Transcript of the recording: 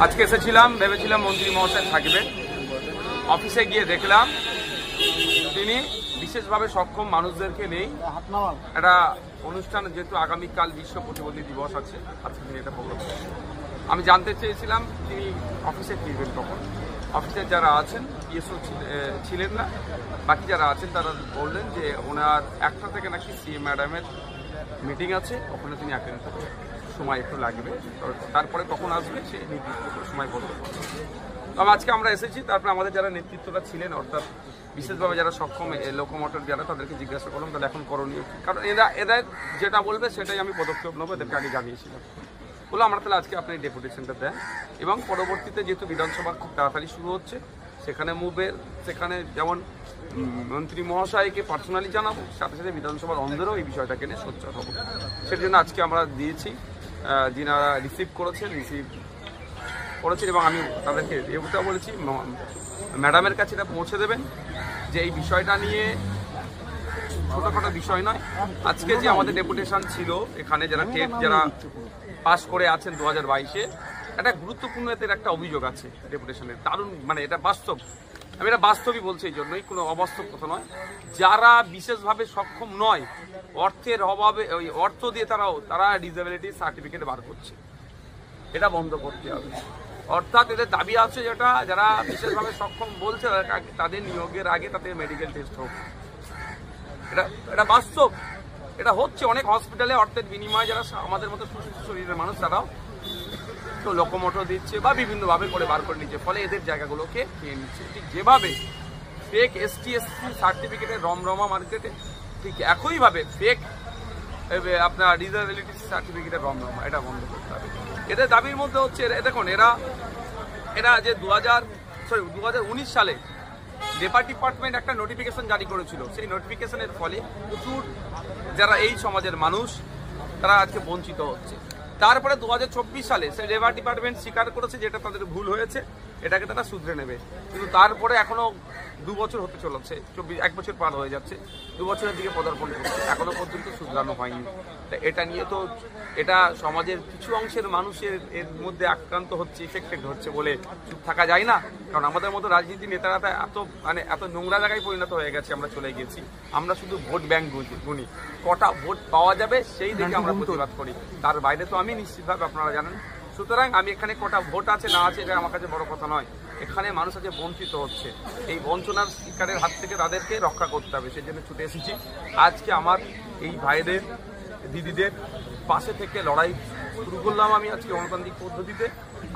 আজকে এসেছিলাম, ভেবেছিলাম মন্ত্রী মহাশয় থাকবেন। অফিসে গিয়ে দেখলাম তিনি বিশেষভাবে সক্ষম মানুষদেরকে নেই। একটা অনুষ্ঠান, যেহেতু আগামীকাল বিশ্ব প্রতিবন্ধী দিবস আছে, আজকে তিনি এটা প্রোগ্রাম। আমি জানতে চেয়েছিলাম তিনি অফিসে ফিরবেন কখন। অফিসের যারা আছেন, পিএসও ছিলেন না, বাকি যারা আছেন তারা বললেন যে ওনার 1টা থেকে নাকি সিএম ম্যাডামের মিটিং আছে, ওখানে তিনি অ্যাটেন্ড করবেন, সময় একটু লাগবে, তারপরে কখন আসবে সেই নির্দিষ্ট সময় বলতে পারবেন। তবে আজকে আমরা এসেছি, তারপরে আমাদের যারা নেতৃত্বরা ছিলেন, অর্থাৎ বিশেষভাবে যারা সক্ষম লোকোমোটর যারা, তাদেরকে জিজ্ঞাসা করলাম তাহলে এখন করণীয়, কারণ এদের যেটা বলবে সেটাই আমি পদক্ষেপ নেবো, এদেরকে আগে জানিয়েছিলাম। বলে আমরা তাহলে আজকে আপনি ডেপুটেশনটা দেন, এবং পরবর্তীতে যেহেতু বিধানসভা খুব তাড়াতাড়ি শুরু হচ্ছে, সেখানে সেখানে যেমন মন্ত্রী মহাশয়কে পার্সোনালি জানাবো, সাথে সাথে বিধানসভার অন্দরেও এই বিষয়টাকে নিয়ে সোচ্চার হবো। সেই জন্য আজকে আমরা দিয়েছি, যিনারা রিসিভ করেছেন এবং আমি তাদেরকে এটা বলেছি ম্যাডামের কাছে এটা পৌঁছে দেবেন যে এই বিষয়টা নিয়ে ছোটোখাটো বিষয় নয়। আজকে যে আমাদের ডেপুটেশন ছিল এখানে, যারা টেট যারা পাস করে আছেন 2022-এ, একটা গুরুত্বপূর্ণ এতে একটা অভিযোগ আছে ডেপুটেশনের, দারুণ, মানে এটা বাস্তব, আমি এটা বাস্তবই বলছি, এই জন্যই কোনো অবাস্তব কথা নয়। যারা বিশেষভাবে সক্ষম নয়, অর্থের অভাবে, ওই অর্থ দিয়ে তারা ডিসেবিলিটি সার্টিফিকেট বার করছে, এটা বন্ধ করতে হবে। অর্থাৎ এদের দাবি আছে যেটা, যারা বিশেষভাবে সক্ষম বলছে তাদের নিয়োগের আগে তাদের মেডিকেল টেস্ট হোক। এটা বাস্তব, এটা হচ্ছে অনেক হসপিটালে অর্থের বিনিময়ে যারা আমাদের মতো সুস্থ শরীরের মানুষ তারাও তো লোকোমোটর দিচ্ছে বা বিভিন্নভাবে করে বার করে নিচ্ছে, ফলে এদের জায়গাগুলোকে খেয়ে নিচ্ছে। ঠিক যেভাবে ফেক এসটি সার্টিফিকেটের রমরমা মার্কেটে, ঠিক একইভাবে ফেক আপনার ডিসেবিলিটি সার্টিফিকেটের রমরমা, এটা বন্ধ করতে হবে। এদের দাবির মধ্যে হচ্ছে, দেখুন এরা যে 2019 সালে লেবার ডিপার্টমেন্ট একটা নোটিফিকেশন জারি করেছিল, সেই নোটিফিকেশনের ফলে প্রচুর যারা এই সমাজের মানুষ তারা আজকে বঞ্চিত হচ্ছে। তারপরে 2024 সালে সেই লেবার ডিপার্টমেন্ট স্বীকার করেছে যে এটা তাদের ভুল হয়েছে, এটাকে তারা শুধরে নেবে। কিন্তু তারপরে এখনো 2 বছর হতে চলেছে, 1 বছর পার হয়ে যাচ্ছে, 2 বছরের দিকে পদার্পণ করছে, এখনো পর্যন্ত শুধরানো হয়নি। এটা নিয়ে তো এটা সমাজের কিছু অংশের মানুষের এর মধ্যে আক্রান্ত হচ্ছে, ইফেক্টেড হচ্ছে বলে চুপ থাকা যায় না। কারণ আমাদের মতো রাজনীতি নেতারা এত নোংরা জায়গায় পরিণত হয়ে গেছে, আমরা চলে গেছি। আমরা শুধু ভোট ব্যাংক গুনি, কটা ভোট পাওয়া যাবে সেই দেখে আমরা প্রতিবাদ করি, তার বাইরে তো আমি নিশ্চিতভাবে, আপনারা জানেন। সুতরাং আমি এখানে কটা ভোট আছে না আছে এটা আমার কাছে বড় কথা নয়, এখানে মানুষ আজকে বঞ্চিত হচ্ছে, এই বঞ্চনার শিকারের হাত থেকে তাদেরকে রক্ষা করতে হবে, সেই জন্য ছুটে এসেছি। আজকে আমার এই ভাইদের দিদিদের পাশে থেকে লড়াই শুরু করলাম আমি আজকে গণতান্ত্রিক পদ্ধতিতে।